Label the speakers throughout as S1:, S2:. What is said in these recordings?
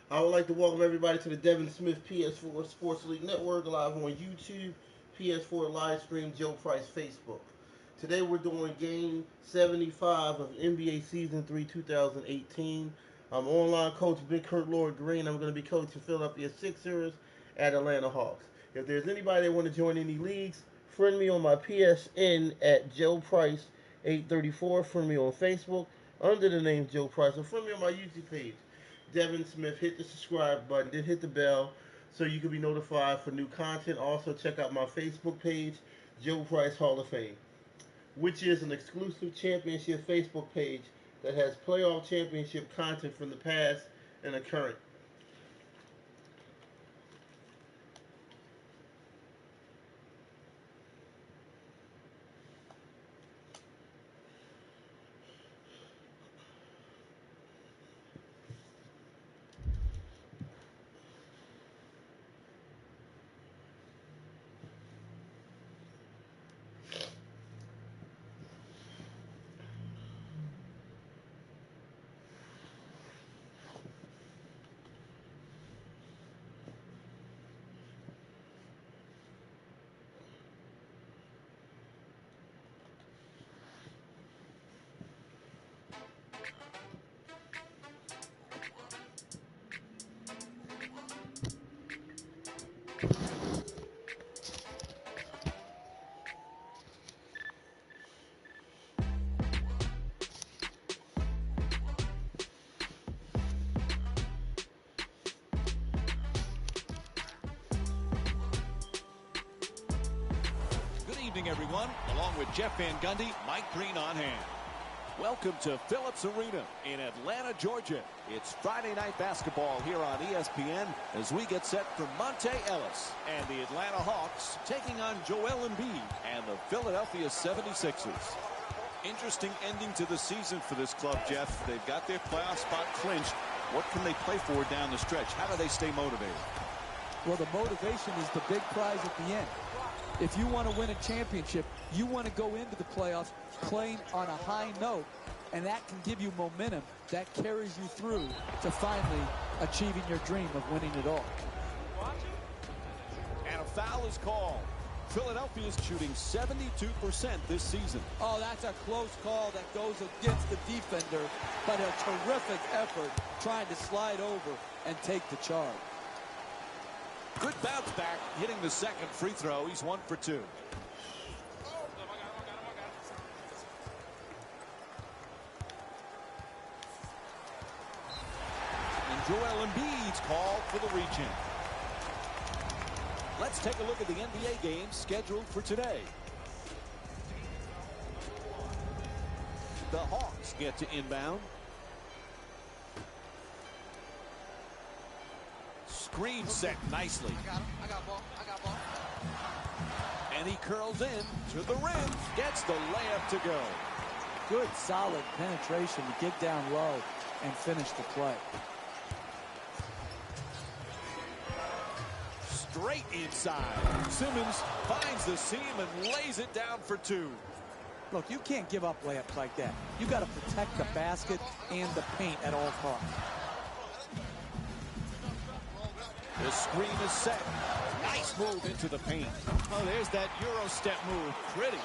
S1: I would like to welcome everybody to the Devin Smith PS4 Sports League Network, live on YouTube, PS4 live stream, Joe Price Facebook. Today we're doing game 75 of NBA Season 3 2018. I'm online coach Big Kurt Lord Green. I'm going to be coaching Philadelphia Sixers at Atlanta Hawks. If there's anybody that want to join any leagues, friend me on my PSN at Joe Price 834. Friend me on Facebook under the name Joe Price, or friend me on my YouTube page. Devin Smith. Hit the subscribe button, then hit the bell so you can be notified for new content. Also, check out my Facebook page, Joe Price Hall of Fame, which is an exclusive championship Facebook page that has playoff championship content from the past and the current.
S2: Good evening, everyone. Along with Jeff Van Gundy, Mike Green on hand. Welcome to Phillips Arena in Atlanta, Georgia. It's Friday night basketball here on ESPN as we get set for Monte Ellis and the Atlanta Hawks taking on Joel Embiid and the Philadelphia 76ers. Interesting ending to the season for this club, Jeff. They've got their playoff spot clinched. What can they play for down the stretch? How do they stay motivated?
S3: Well, the motivation is the big prize at the end. If you want to win a championship, you want to go into the playoffs playing on a high note, and that can give you momentum that carries you through to finally achieving your dream of winning it all.
S2: And a foul is called. Philadelphia is shooting 72% this season.
S3: Oh, that's a close call that goes against the defender, but a terrific effort trying to slide over and take the charge.
S2: Good bounce back, hitting the second free throw. He's 1 for 2. And Joel Embiid's called for the reach-in. Let's take a look at the NBA games scheduled for today. The Hawks get to inbound. Screen set nicely.
S4: I got ball.
S2: And he curls in to the rim. Gets the layup to go.
S3: Good, solid penetration to get down low and finish the play.
S2: Straight inside. Simmons finds the seam and lays it down for 2.
S3: Look, you can't give up layups like that. You got to protect the basket and the paint at all costs.
S2: The screen is set. Nice move into the paint. Oh, there's that Euro step move. Pretty.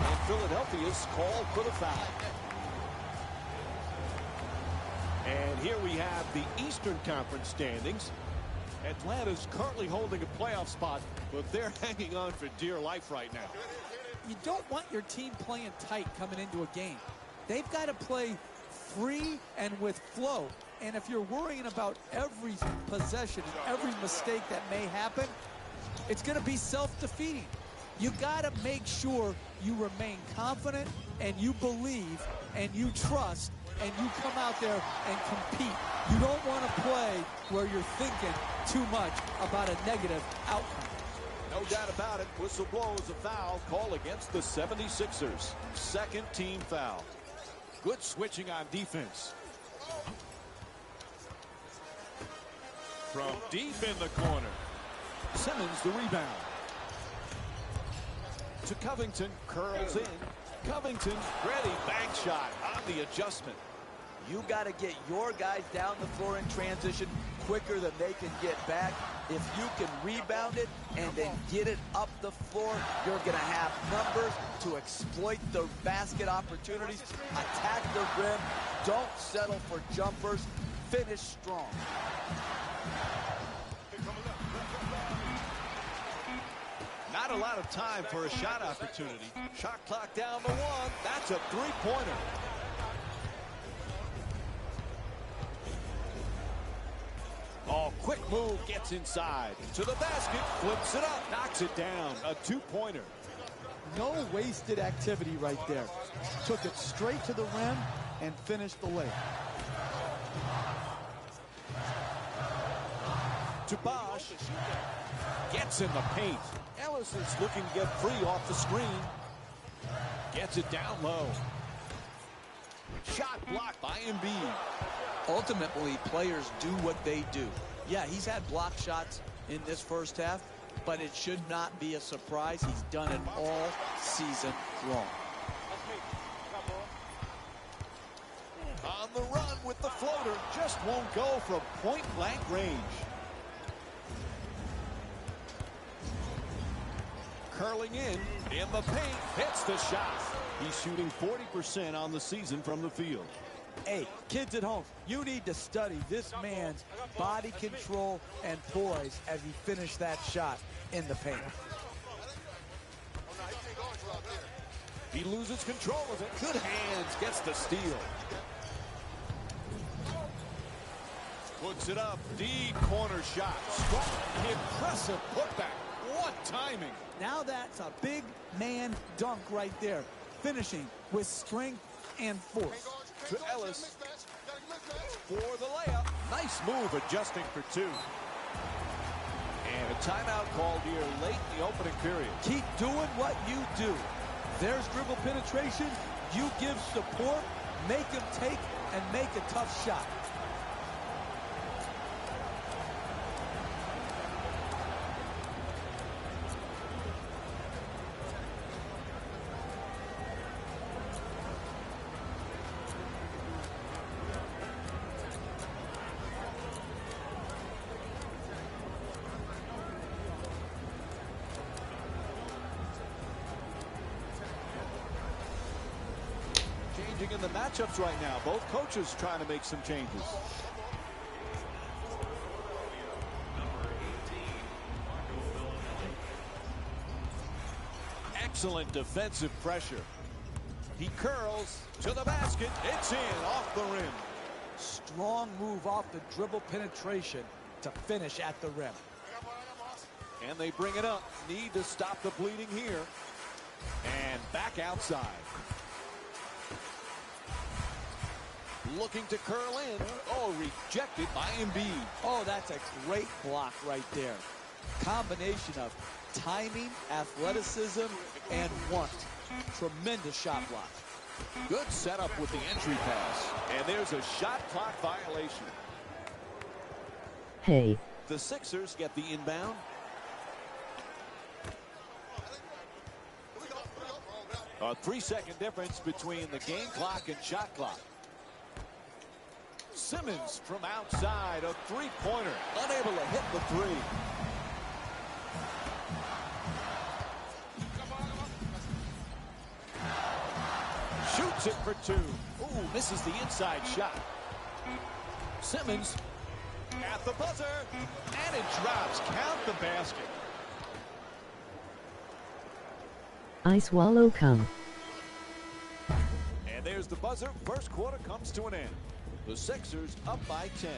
S2: And Philadelphia's called for the foul. And here we have the Eastern Conference standings. Atlanta's currently holding a playoff spot, but they're hanging on for dear life right now.
S3: You don't want your team playing tight coming into a game. They've got to play free and with flow. And if you're worrying about every possession and every mistake that may happen, it's going to be self-defeating. You got to make sure you remain confident and you believe and you trust and you come out there and compete. You don't want to play where you're thinking too much about a negative outcome.
S2: No doubt about it. Whistle blows a foul call against the 76ers. Second team foul. Good switching on defense. From deep in the corner. Simmons the rebound. To Covington, curls in. Covington, ready, bank shot on the adjustment.
S4: You got to get your guys down the floor in transition quicker than they can get back. If you can rebound it and then get it up the floor, you're going to have numbers to exploit the basket opportunities, attack the rim, don't settle for jumpers, finish strong.
S2: Not a lot of time for a shot opportunity. Shot clock down to 1. That's a three-pointer. Oh, quick move, gets inside. To the basket, flips it up, knocks it down. A two-pointer.
S3: No wasted activity right there. Took it straight to the rim and finished the layup.
S2: To Bosch. Gets in the paint. Ellis is looking to get free off the screen. Gets it down low. Shot blocked by Embiid.
S4: Ultimately, players do what they do. Yeah, he's had block shots in this first half, but it should not be a surprise. He's done it all season long.
S2: On the run with the floater. Just won't go from point-blank range. Curling in the paint, hits the shot. He's shooting 40% on the season from the field.
S3: Hey, kids at home, you need to study this man's body control and poise as he finished that shot in the paint.
S2: He loses control of it. Good hands, gets the steal. Puts it up, deep corner shot. Strong, impressive putback. What timing.
S3: Now that's a big man dunk right there. Finishing with strength and force.
S2: To Ellis for the layup. Nice move adjusting for 2. And a timeout called here late in the opening period.
S3: Keep doing what you do. There's dribble penetration. You give support, make him take, and make a tough shot.
S2: In the matchups right now, both coaches trying to make some changes. Excellent defensive pressure. He curls to the basket. It's in off the rim.
S3: Strong move off the dribble penetration to finish at the rim.
S2: And they bring it up. Need to stop the bleeding here. And back outside. Looking to curl in. Oh, rejected by Embiid.
S3: Oh, that's a great block right there. Combination of timing, athleticism, and want. Tremendous shot block.
S2: Good setup with the entry pass. And there's a shot clock violation.
S5: Hey.
S2: The Sixers get the inbound. A 3-second difference between the game clock and shot clock. Simmons from outside, a three-pointer, unable to hit the 3. Shoots it for 2. Ooh, misses the inside shot. Simmons at the buzzer, and it drops. Count the basket.
S5: I swallow cum.
S2: And there's the buzzer. First quarter comes to an end. The Sixers up by 10.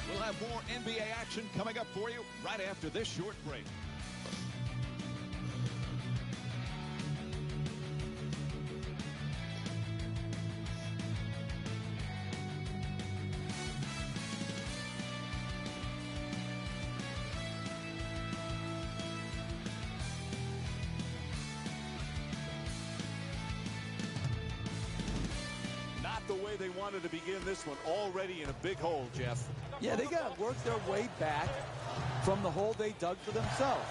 S2: We'll have more NBA action coming up for you right after this short break. The way they wanted to begin this one, already in a big hole, Jeff.
S3: Yeah, they got to work their way back from the hole they dug for themselves.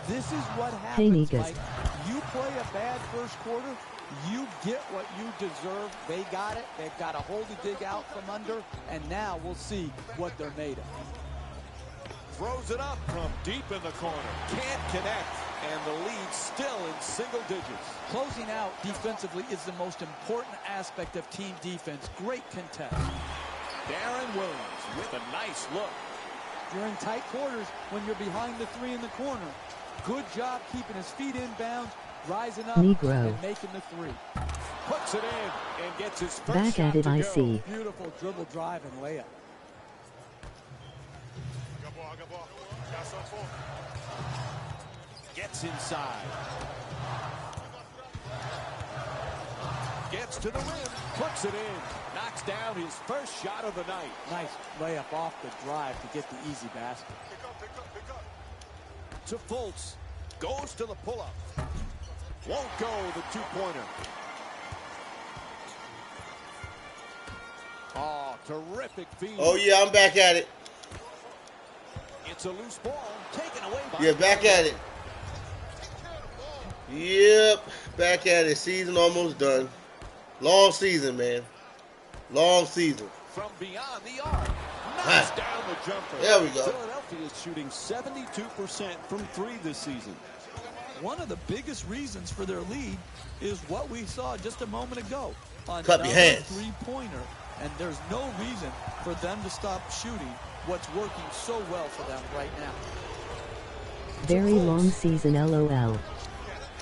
S3: This is what happens,
S5: Hey,
S3: Mike. you play a bad first quarter, you get what you deserve. They got it. They've got a hole to dig out from under, and now we'll see what they're made of.
S2: Throws it up from deep in the corner. Can't connect, and the lead still in single digits.
S3: Closing out defensively is the most important aspect of team defense. Great contest.
S2: Darren Williams with a nice look.
S3: You're in tight quarters when you're behind the three in the corner. Good job keeping his feet in bounds, rising up
S5: Negro.
S3: and making the three.
S2: Puts it in and gets his first
S5: Back
S2: shot
S5: at it,
S2: to
S5: I
S2: go.
S5: see.
S3: Beautiful dribble drive and layup.
S2: Gets inside. Gets to the rim. Puts it in. Knocks down his first shot of the night.
S3: Nice layup off the drive to get the easy basket.
S2: To Fultz. Goes to the pull-up. Won't go the two-pointer. Oh, terrific feed.
S1: Oh, yeah, I'm back at it.
S2: It's a loose ball taken away by
S1: Yeah, back at it. Yep, back at it. Season almost done. Long season, man. Long season.
S2: from beyond the arc. Knocks down the jumper.
S1: There we go.
S2: Philadelphia is shooting 72% from three this season.
S3: One of the biggest reasons for their lead is what we saw just a moment ago.
S1: Cup your hands.
S3: Three-pointer, and there's no reason for them to stop shooting what's working so well for them right now.
S5: Very long season, LOL.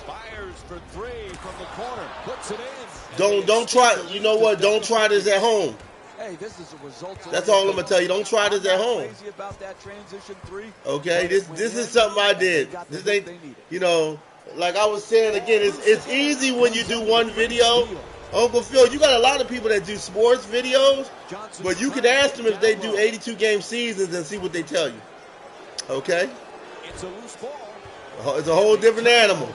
S2: Fires for three from the corner. Puts it in.
S1: Don't try. You know what? Don't try this at home.
S4: Hey, this is a result.
S1: That's all I'm gonna tell you. Don't try this at home.
S4: Crazy about that transition three.
S1: Okay, this is something I did. This ain't, you know, like I was saying again. It's easy when you do one video. Uncle Phil, you got a lot of people that do sports videos, but you can ask them if they do 82 game seasons and see what they tell you. Okay,
S2: It's a loose ball.
S1: it's a whole different animal.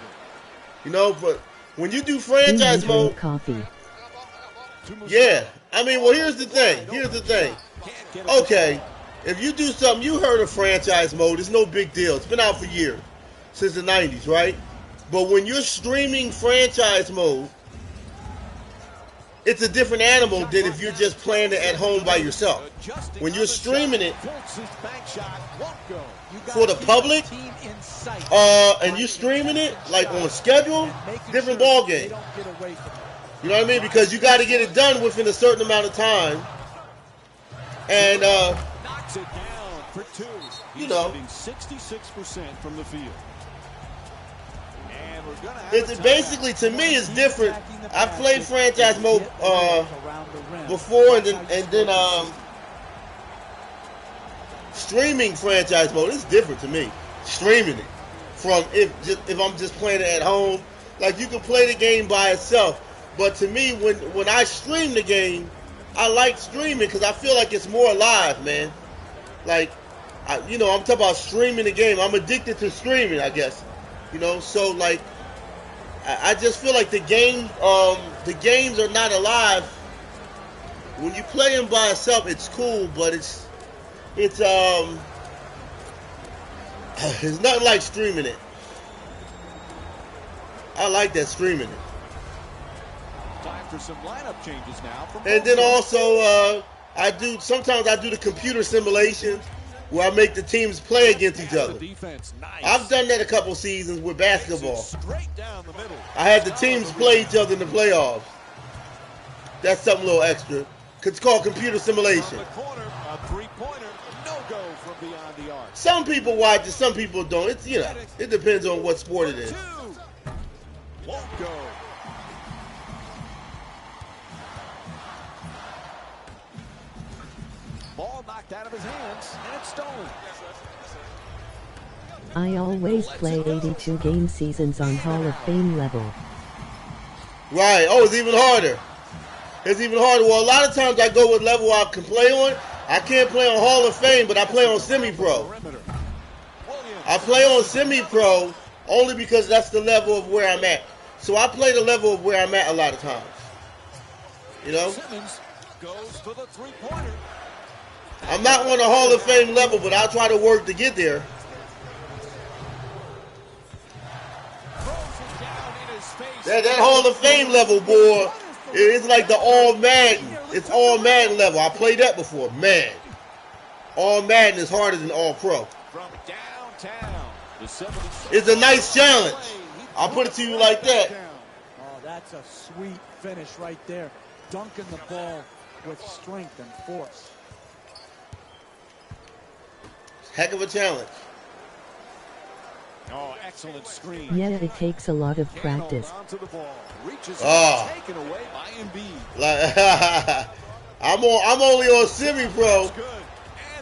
S1: You know, but when you do franchise mode,
S5: Coffee.
S1: yeah. I mean, well, here's the thing. Here's the thing. Okay, if you do something, you heard of franchise mode. It's no big deal. It's been out for years, since the 90s, right? But when you're streaming franchise mode, it's a different animal than if you're just playing it at home by yourself. When you're streaming it for the public, and you streaming it like on schedule, different ball game. You know what I mean? Because you got to get it done within a certain amount of time. And
S2: knocks it down for two.
S1: You know,
S2: shooting 66% from the field. And we're gonna have
S1: it's basically, to me, it's different. I played franchise mode before, and then streaming franchise mode is different to me. Streaming it from if I'm just playing it at home, like you can play the game by itself. But to me, when I stream the game, I like streaming because I feel like it's more alive, man. Like, I'm talking about streaming the game. I'm addicted to streaming, I guess. You know, so like, I just feel like the games are not alive. When you play them by itself, it's cool, but it's nothing like streaming it. I like that streaming it.
S2: Time for some lineup changes now.
S1: And then also, sometimes I do the computer simulations where I make the teams play against each other.
S2: Defense, nice.
S1: I've done that a couple seasons with basketball.
S2: Straight down the middle.
S1: I had the teams play each other in the playoffs. That's something a little extra. It's called computer simulation.
S2: From the corner, a three-pointer, no go from beyond the arc.
S1: Some people watch it, some people don't. It's it depends on what sport it is.
S2: Two. Won't go. Ball knocked out of his hands, and it's stolen.
S5: I always play 82 game seasons on Hall of Fame level.
S1: Right. Oh, it's even harder. It's even harder. Well, a lot of times I go with level I can play on. I can't play on Hall of Fame, but I play on semi-pro. I play on semi-pro only because that's the level of where I'm at. So I play the level of where I'm at a lot of times. You know?
S2: Simmons goes for the three-pointer.
S1: I'm not on the Hall of Fame level, but I'll try to work to get there.
S2: Throws it down
S1: That Hall of Fame level, boy. It's like the All Madden. It's All Madden level. I played that before. Man. All Madden is harder than All Pro.
S2: From downtown, the 76.
S1: It's a nice challenge. I'll put it to you like that.
S3: Oh, that's a sweet finish right there. Dunking the ball with strength and force.
S1: Heck of a challenge.
S2: Oh, excellent screen.
S5: Yeah, it takes a lot of practice.
S2: Onto the ball. Reaches taken away by Embiid.
S1: Like, I'm only on semi-pro.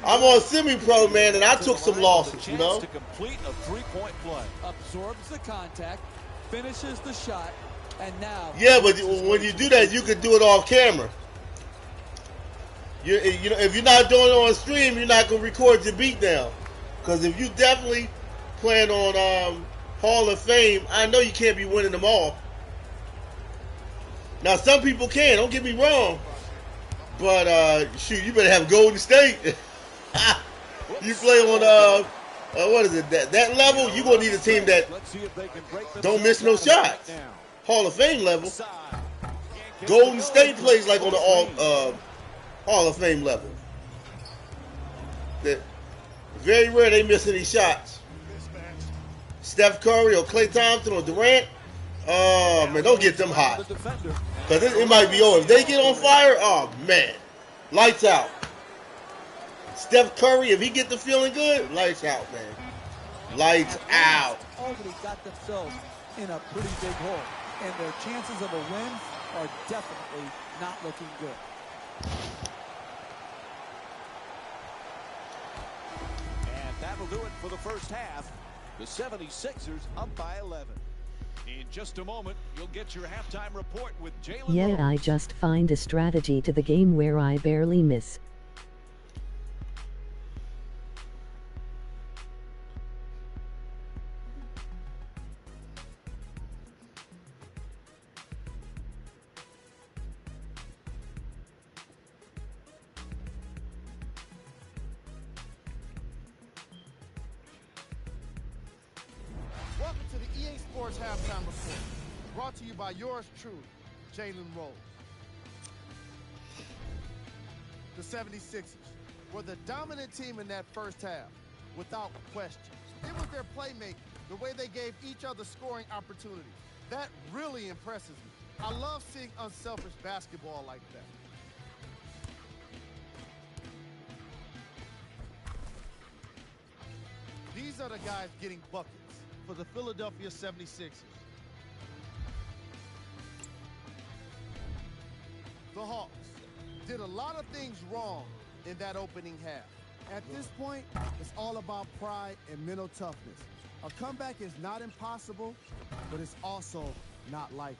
S1: I'm on semi-pro, man, and I took some losses, you know.
S2: To complete a three-point play.
S3: Absorbs the contact, finishes the shot, and now.
S1: Yeah, but when you do that, you can do it off camera. You know, if you're not doing it on stream, you're not gonna record your beatdown. Because if you definitely plan on Hall of Fame, I know you can't be winning them all. Now some people can. Don't get me wrong, but shoot, you better have Golden State. You play on what is it? That level, you gonna need a team that don't miss no shots. Hall of Fame level. Golden State plays like on the Hall of Fame level. Very rare they miss any shots. Steph Curry or Klay Thompson or Durant, oh man, don't get them hot. Because it might be over. If they get on fire, oh man, lights out. Steph Curry, if he get the feeling good, lights out, man. Lights out.
S3: Already got themselves in a pretty big hole, and their chances of a win are definitely not looking good.
S2: And that'll do it for the first half. The 76ers up by 11. In just a moment, you'll get your halftime report with Jalen
S5: Yeah,
S2: Rose.
S5: I just find a strategy to the game where I barely miss.
S6: Welcome to the EA Sports Halftime Report, brought to you by yours truly, Jalen Rose. The 76ers were the dominant team in that first half, without question. It was their playmaking, the way they gave each other scoring opportunities. That really impresses me. I love seeing unselfish basketball like that. These are the guys getting buckets for the Philadelphia 76ers. The Hawks did a lot of things wrong in that opening half. At this point, it's all about pride and mental toughness. A comeback is not impossible, but it's also not likely.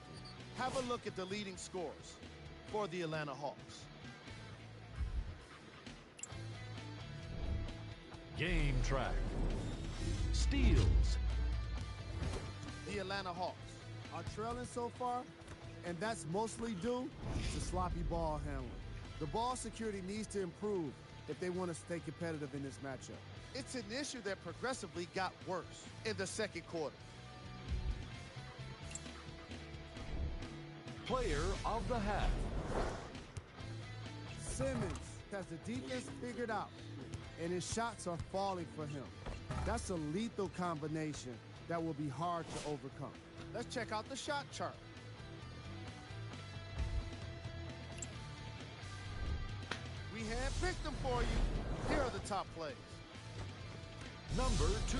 S6: Have a look at the leading scorers for the Atlanta Hawks.
S7: Game track. Steals.
S6: The Atlanta Hawks are trailing so far, and that's mostly due to sloppy ball handling. The ball security needs to improve if they want to stay competitive in this matchup. It's an issue that progressively got worse in the second quarter.
S7: Player of the half.
S6: Simmons has the defense figured out, and his shots are falling for him. That's a lethal combination that will be hard to overcome. Let's check out the shot chart. We handpicked them for you. Here are the top plays.
S7: Number 2.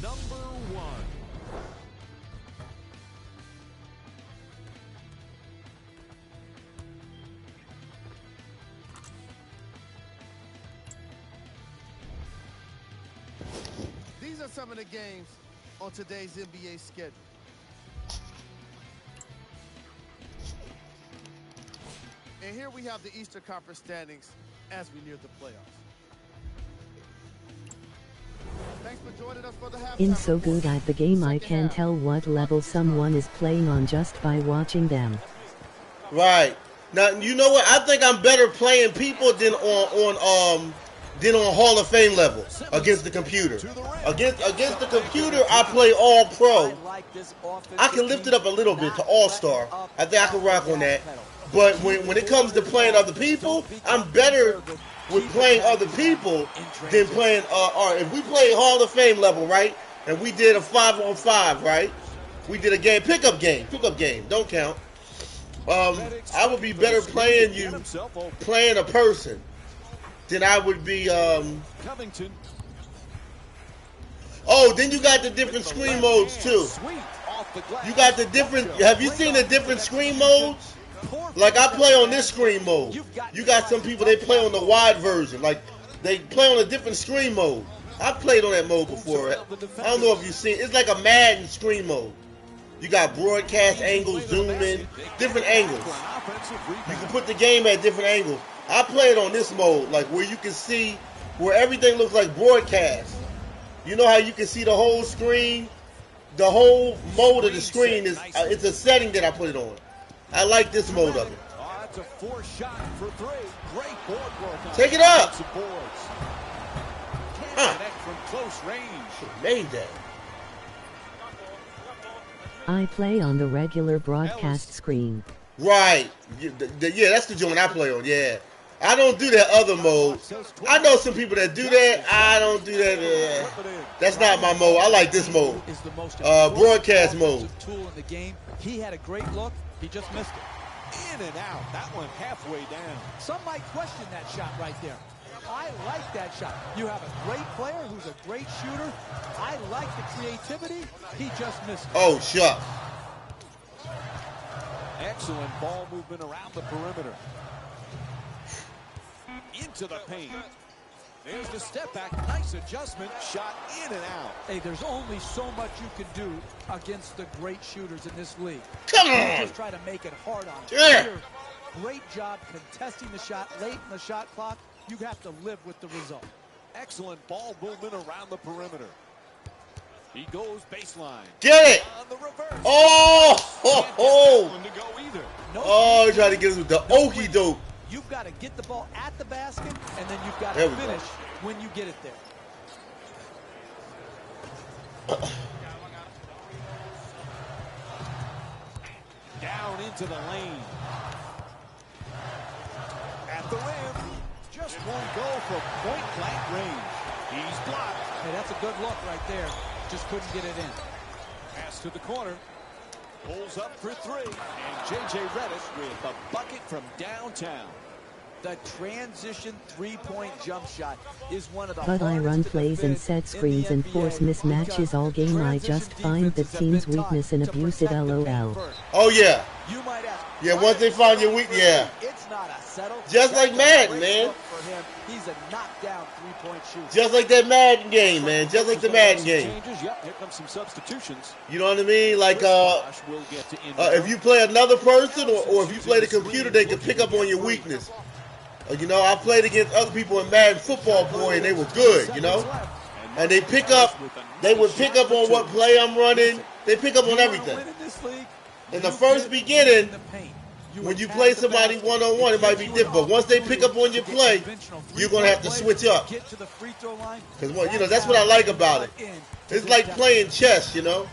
S7: Number 1.
S6: These are some of the games on today's NBA schedule. And here we have the Eastern Conference standings as we near the playoffs. Thanks for joining us for the halftime
S5: In so good
S6: report.
S5: at the game I
S6: Second
S5: can
S6: half.
S5: tell what level someone is playing on just by watching them.
S1: Right. Now you know what? I think I'm better playing people than on Hall of Fame level against the computer. Against the computer, I play all pro. I can lift it up a little bit to all star. I think I can rock on that. But when it comes to playing other people, I'm better with playing other people than playing. If we play Hall of Fame level, right, and we did a 5-on-5, right, we did a pickup game, don't count. I would be better playing you, playing a person, than I would be.
S2: Covington.
S1: Oh, then you got the different screen modes too. You got the different. Have you seen the different screen modes? Like I play on this screen mode. You got some people, they play on the wide version. Like they play on a different screen mode. I've played on that mode before. I don't know if you've seen. It's like a Madden screen mode. You got broadcast angles, zoom in, different angles. You can put the game at different angles. I play it on this mode, like where you can see where everything looks like broadcast. You know how you can see the whole screen? The whole mode of the screen is it's a setting that I put it on. I like this mode of it.
S2: That's a 4-shot for 3. Great board work.
S1: Take it up.
S2: Can't connect from close range.
S1: Made that.
S5: I play on the regular broadcast screen.
S1: Right. Yeah, that's the joint I play on. Yeah. I don't do that other mode. I know some people that do that. I don't do that. That's not my mode. I like this mode. Broadcast mode.
S3: Tool in the game. He had a great look. He just missed it.
S2: In and out. That one halfway down.
S3: Some might question that shot right there. I like that shot. You have a great player who's a great shooter. I like the creativity. He just missed it.
S1: Oh, shucks.
S2: Excellent ball movement around the perimeter. Into the paint. There's the step back. Nice adjustment. Shot in and out.
S3: Hey, there's only so much you can do against the great shooters in this league.
S1: Come
S3: You
S1: on.
S3: just try to make it hard on them.
S1: Yeah.
S3: Here, great job contesting the shot late in the shot clock. You have to live with the result.
S2: Excellent ball movement around the perimeter. He goes baseline.
S1: Get it.
S2: On the reverse.
S1: Oh, ho,
S2: Can't get that
S1: ho.
S2: one to go either.
S3: No
S1: Oh, he tried to get us with the okie doke.
S3: You've got to get the ball at the basket, and then you've got
S1: There
S3: to
S1: we go.
S3: finish when you get it there.
S2: Down into the lane. At the rim. Just won't go for point-blank range. He's blocked.
S3: Hey, that's a good look right there. Just couldn't get it in.
S2: Pass to the corner. Pulls up for 3. And J.J. Reddish with a bucket from downtown.
S4: The transition three-point jump shot is one of the
S5: But I run
S4: hardest to
S5: plays and
S4: defend
S5: set screens
S4: in
S5: and
S4: the
S5: force
S4: NBA
S5: mismatches all game. I
S4: transition
S5: just find the
S4: defenses have
S5: team's
S4: been taught
S5: weakness and
S4: to
S5: abuse it.
S4: protect the paint
S5: LOL.
S4: first.
S1: Oh, yeah.
S4: You might ask,
S1: Yeah,
S4: why
S1: once they
S4: is
S1: find
S4: he
S1: your
S4: going
S1: weak-
S4: for
S1: yeah.
S4: three? It's not a settle.
S1: Just like
S4: That's a
S1: Madden,
S4: great
S1: man.
S4: look for him. He's a knockdown three-point shooter.
S1: Just like that Madden game, man. Just like the Madden game.
S2: Changes. Yep, here comes some substitutions.
S1: You know what I mean? Like,
S2: Bosh will get to
S1: if you play another person or if you play the computer, they can pick up on your weakness. You know, I played against other people in Madden football, boy, and they were good, you know? And they would pick up on what play I'm running. They pick up on everything. In the first beginning, when you play somebody one-on-one, it might be different. But once they pick up on your play, you're going to have to switch up. Because, you know, that's what I like about it. It's like playing chess, you know?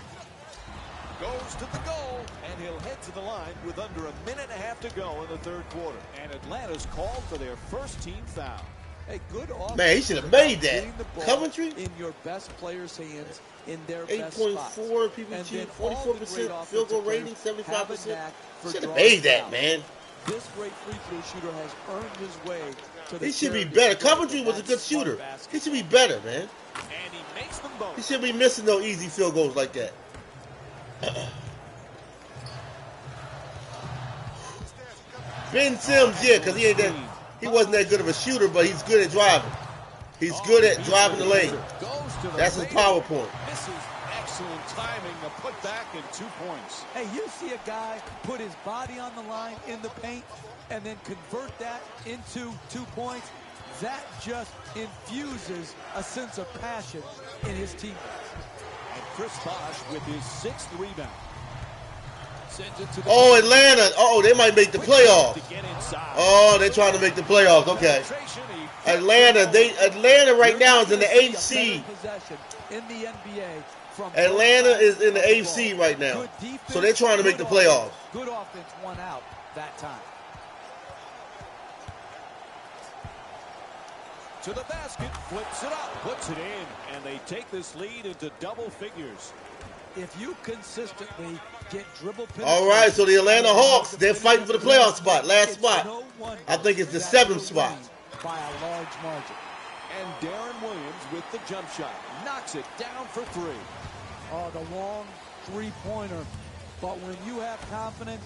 S2: Goes to the goal, and he'll head to the line with under a minute and a half to go in the third quarter. And Atlanta's called for their first team foul.
S3: A good offense.
S1: Man, he should have made that.
S3: Getting the ball
S1: Coventry?
S3: in your best players' hands in their best
S1: 8.4
S3: spots.
S1: PPG,
S3: And then all the
S1: 44%
S3: great
S1: field goal
S3: offensive
S1: rating,
S3: players have a
S1: 75%.
S3: knack for
S1: Should have
S3: drawing
S1: made that,
S3: fouls.
S1: man.
S3: This great free throw shooter has earned his way to the
S1: He should be
S3: charity
S1: better.
S3: stripe
S1: Coventry
S3: of
S1: was a
S3: that
S1: good
S3: smart
S1: shooter.
S3: basket.
S1: He should be better, man.
S2: And he makes them both.
S1: He should be missing no easy field goals like that. Ben Sims, yeah, because he wasn't that good of a shooter, but he's good at driving. He's good at driving the lane.
S2: Goes to the
S1: That's his
S2: lane.
S1: PowerPoint.
S2: Misses. Excellent timing to put back in 2 points.
S3: Hey, you see a guy put his body on the line in the paint and then convert that into 2 points. That just infuses a sense of passion in his teammates.
S2: And Chris Bosh with his 6th rebound.
S1: Oh, Atlanta. Oh, they might make the playoffs. Oh, they're trying to make the playoffs. Okay. Atlanta right now is in the 8th seed. Atlanta is in the 8th seed right now. So they're trying to make the playoffs.
S4: Good offense won out that time.
S2: To the basket, flips it up, puts it in, and they take this lead into double figures.
S4: If you consistently get dribble penetration.
S1: All right, so the Atlanta Hawks, they're fighting for the playoff spot, last spot. I think it's the 7th spot.
S4: By a large margin.
S2: And Darren Williams with the jump shot. Knocks it down for 3.
S3: Oh, the long three-pointer. But when you have confidence,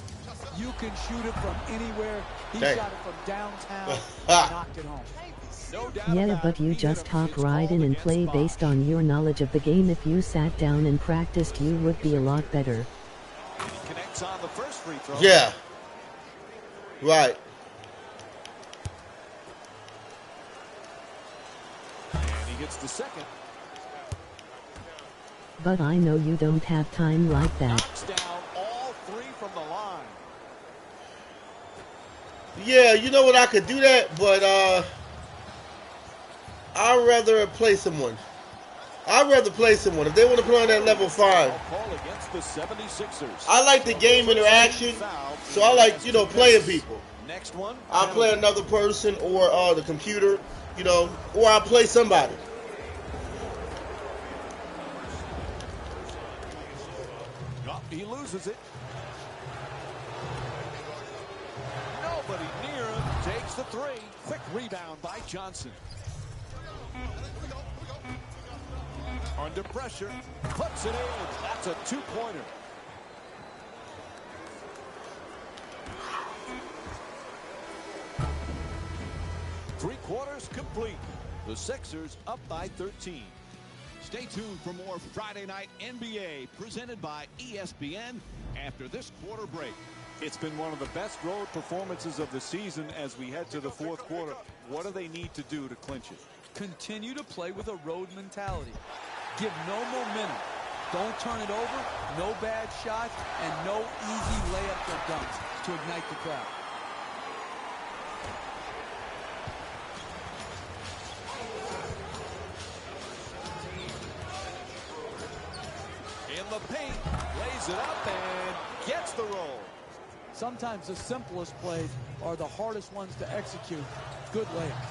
S3: you can shoot it from anywhere. He shot it from downtown and knocked it home.
S2: No doubt
S5: Yeah, but you just hop right in and play based on your knowledge of the game. If you sat down and practiced, you would be a lot better.
S2: Connects on the first free throw.
S1: Yeah. Right.
S2: And he gets the second.
S5: But I know you don't have time like that.
S2: Knocks down all 3 from the line.
S1: Yeah, you know what, I could do that, but I'd rather play someone. If they want to play on that level, fine.
S2: Against the 76ers.
S1: I like the game interaction, so I like, playing people.
S2: Next one.
S1: I'll play another person or the computer, or I'll play somebody.
S2: Oh, he loses it. Nobody near him. Takes the 3. Quick rebound by Johnson. Under pressure, puts it in. That's a 2-pointer. Three-quarters complete. The Sixers up by 13. Stay tuned for more Friday Night NBA presented by ESPN after this quarter break. It's been one of the best road performances of the season as we head to the 4th quarter. What do they need to do to clinch it?
S3: Continue to play with a road mentality. Give no momentum. Don't turn it over. No bad shots. And no easy layups or dunks to ignite the crowd.
S2: In the paint, lays it up and gets the roll.
S3: Sometimes the simplest plays are the hardest ones to execute. Good layup.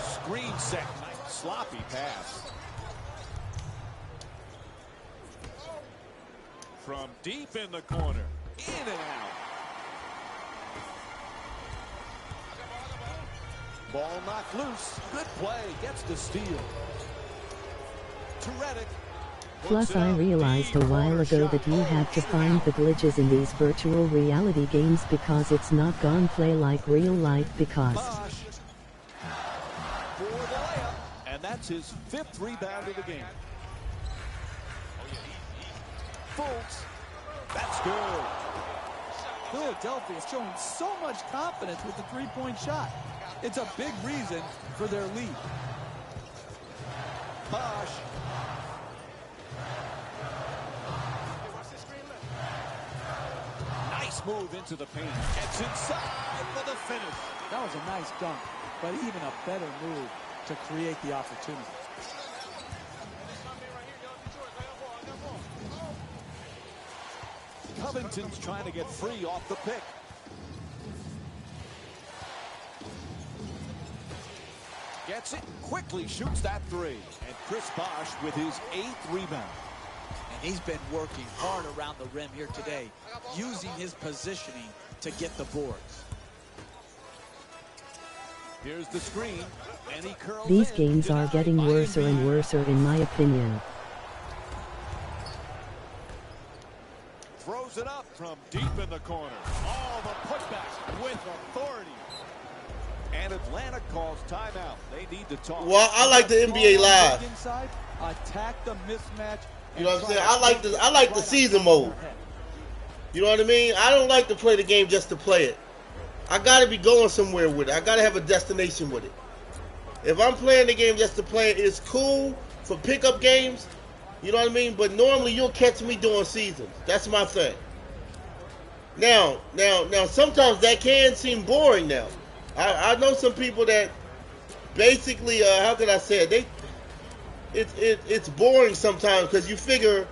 S2: Screen set, nice sloppy pass. From deep in the corner, in and out. Ball knocked loose, good play, gets the steal. To Redick.
S5: Plus, I realized a while ago that you have to find the glitches in these virtual reality games because it's not gonna play like real life because...
S2: For the layup, and that's his 5th rebound of the game. Fultz, that's good.
S3: Philadelphia is showing so much confidence with the three-point shot. It's a big reason for their lead.
S2: Bosh. Nice move into the paint. Gets inside for the finish.
S3: That was a nice dunk, but even a better move to create the opportunity.
S2: Covington's trying to get free off the pick. Gets it, quickly shoots that 3. And Chris Bosh with his 8th rebound.
S4: And he's been working hard around the rim here today, using his positioning to get the boards.
S2: Here's the screen, and he curls
S5: These
S2: in,
S5: games are getting worse and worse in my opinion.
S2: Throws it up from deep in the corner. Oh, the putback with authority. And Atlanta calls timeout. They need to talk.
S1: Well, I like the NBA Live.
S3: Inside, attack the mismatch.
S1: You know what I'm saying? I like the season mode. You know what I mean? I don't like to play the game just to play it. I gotta be going somewhere with it. I gotta have a destination with it. If I'm playing the game just to play it, it's cool for pickup games. You know what I mean? But normally you'll catch me doing seasons. That's my thing. Now, sometimes that can seem boring now. I know some people that basically, how can I say it? It's boring sometimes because you figure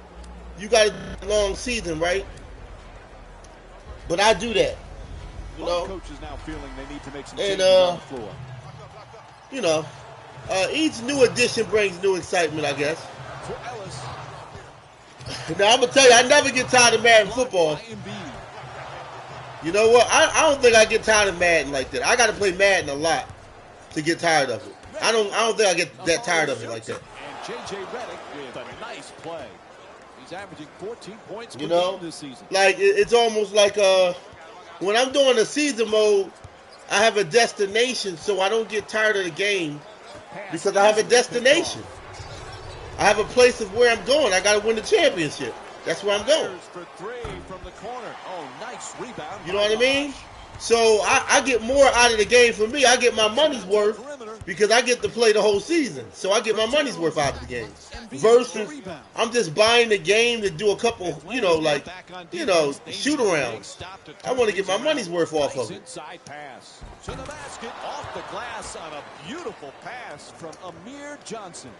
S1: you got a long season, right? But I do that, you know.
S2: Coaches now feeling they need to make some
S1: and
S2: changes on the floor.
S1: you know, each new addition brings new excitement, I guess.
S2: For Ellis.
S1: Now I'm gonna tell you, I never get tired of Madden football. You know what? I don't think I get tired of Madden like that. I got to play Madden a lot to get tired of it. I don't think I get that tired of it like that.
S2: And J.J. Redick with a nice play. He's averaging 14 points per
S1: You know,
S2: game this season.
S1: like it's almost like when I'm doing the season mode, I have a destination, so I don't get tired of the game because I have a destination. I have a place of where I'm going. I got to win the championship. That's where I'm going.
S2: For three from the corner. Oh, nice rebound.
S1: You know what I mean? So I get more out of the game for me. I get my money's worth because I get to play the whole season. So I get my money's worth out of the game. Versus I'm just buying the game to do a couple, shoot arounds. I want to get my money's worth off of it.
S2: Inside pass to the basket, off the glass on a beautiful pass from Amir Johnson.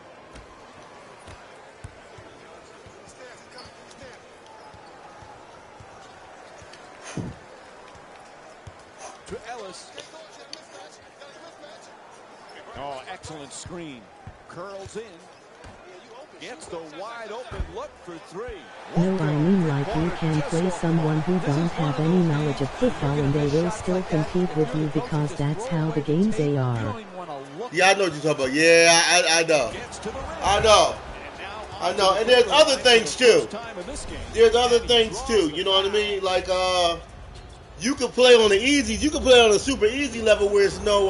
S2: To Ellis. Oh, excellent screen. Curls in. Gets the wide open look for three.
S5: No, I mean like you can play someone who don't have any knowledge of football and they will still compete with you because that's how the games they are.
S1: Yeah, I know what you're talking about. Yeah, I know. I know. And there's other things too. There's other things too. You know what I mean? Like, you can play on the easy. You can play on a super easy level where it's no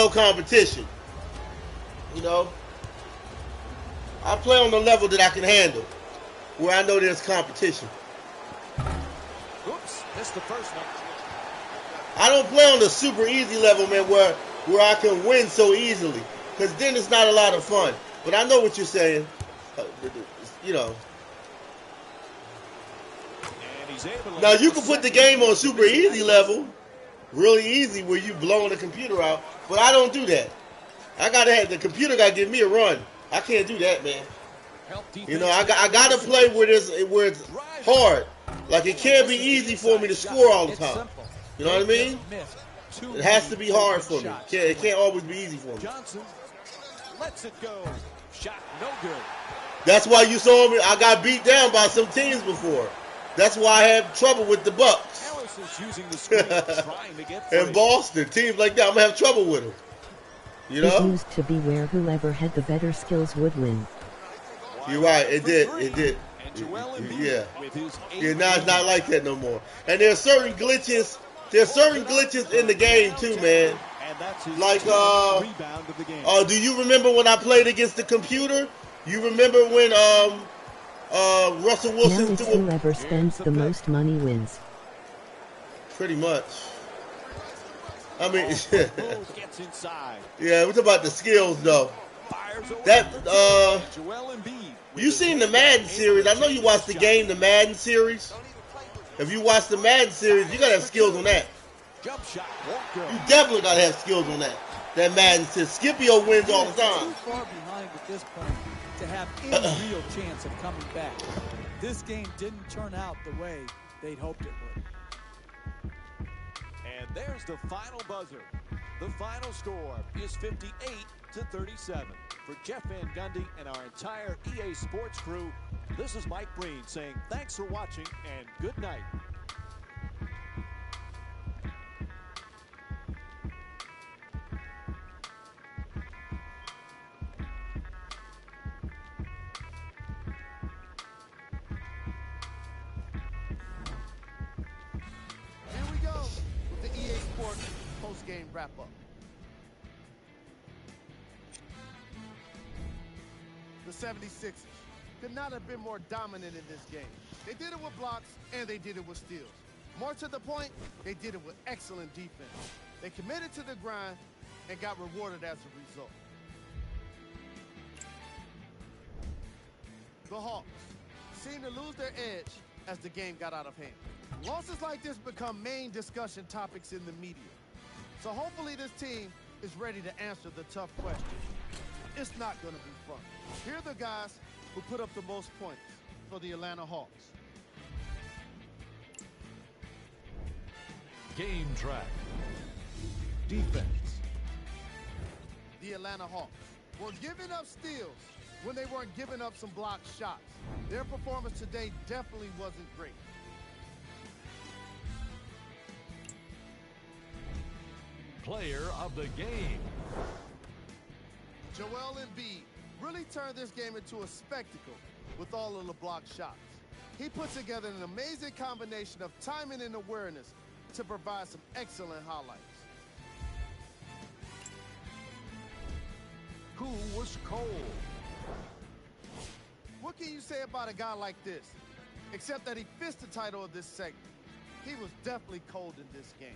S1: competition. You know, I play on the level that I can handle, where I know there's competition.
S2: Oops, missed the first one.
S1: I don't play on the super easy level, man, where I can win so easily, because then it's not a lot of fun. But I know what you're saying. You know. Now you can put the game on super easy level, really easy, where you blowing the computer out. But I don't do that. The computer got to give me a run. I can't do that, man. You know, I got to play where it's hard. Like it can't be easy for me to score all the time. You know what I mean? It has to be hard for me. It can't always be easy for me.
S2: Johnson lets it go. Shot no good.
S1: That's why you saw me. I got beat down by some teams before. That's why I have trouble with the Bucks.
S2: Ellis is using the screen, trying to get free.
S1: In Boston, teams like that, I'm gonna have trouble with them. You know?
S5: It used to be where whoever had the better skills would win.
S1: You're right. It did. Yeah. Yeah. Now it's not like that no more. And there's certain glitches. There's certain glitches in the game too, man. Like do you remember when I played against the computer? You remember when Russell Wilson
S5: now it's whoever spends the most money wins.
S1: Pretty much. I mean, yeah, we're talking about the skills though. You seen the Madden series? I know you watched the game, the Madden series. If you watch the Madden series, you gotta have skills on that. You definitely gotta have skills on that. That Madden series. Scipio wins all the time.
S3: Too far behind at this point to have any real chance of coming back. This game didn't turn out the way they'd hoped it would.
S2: And there's the final buzzer. The final score is 58-37. For Jeff Van Gundy and our entire EA Sports crew, this is Mike Breen saying thanks for watching and good night.
S6: Post-game wrap-up. The 76ers could not have been more dominant in this game. They did it with blocks, and they did it with steals. More to the point, they did it with excellent defense. They committed to the grind and got rewarded as a result. The Hawks seemed to lose their edge as the game got out of hand. Losses like this become main discussion topics in the media. So hopefully this team is ready to answer the tough questions. It's not going to be fun. Here are the guys who put up the most points for the Atlanta Hawks.
S7: Game track. Defense.
S6: The Atlanta Hawks were giving up steals when they weren't giving up some blocked shots. Their performance today definitely wasn't great.
S7: Player of the game.
S6: Joel Embiid really turned this game into a spectacle with all of the blocked shots. He put together an amazing combination of timing and awareness to provide some excellent highlights.
S7: Who was cold?
S6: What can you say about a guy like this? Except that he fits the title of this segment. He was definitely cold in this game.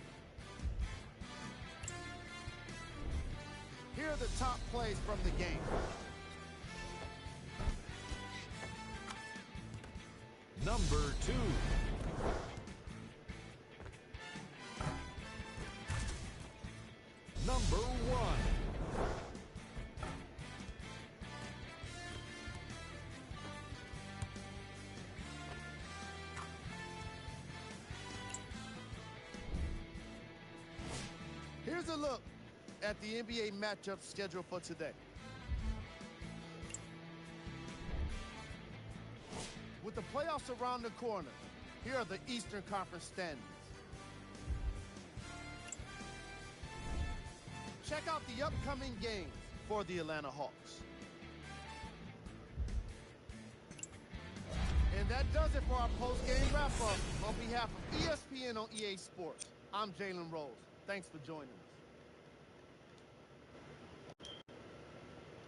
S6: Here are the top plays from the game.
S7: Number 2. Number 1.
S6: Here's a look at the NBA matchup schedule for today. With the playoffs around the corner, here are the Eastern Conference standings. Check out the upcoming games for the Atlanta Hawks. And that does it for our post-game wrap-up. On behalf of ESPN on EA Sports, I'm Jalen Rose. Thanks for joining us.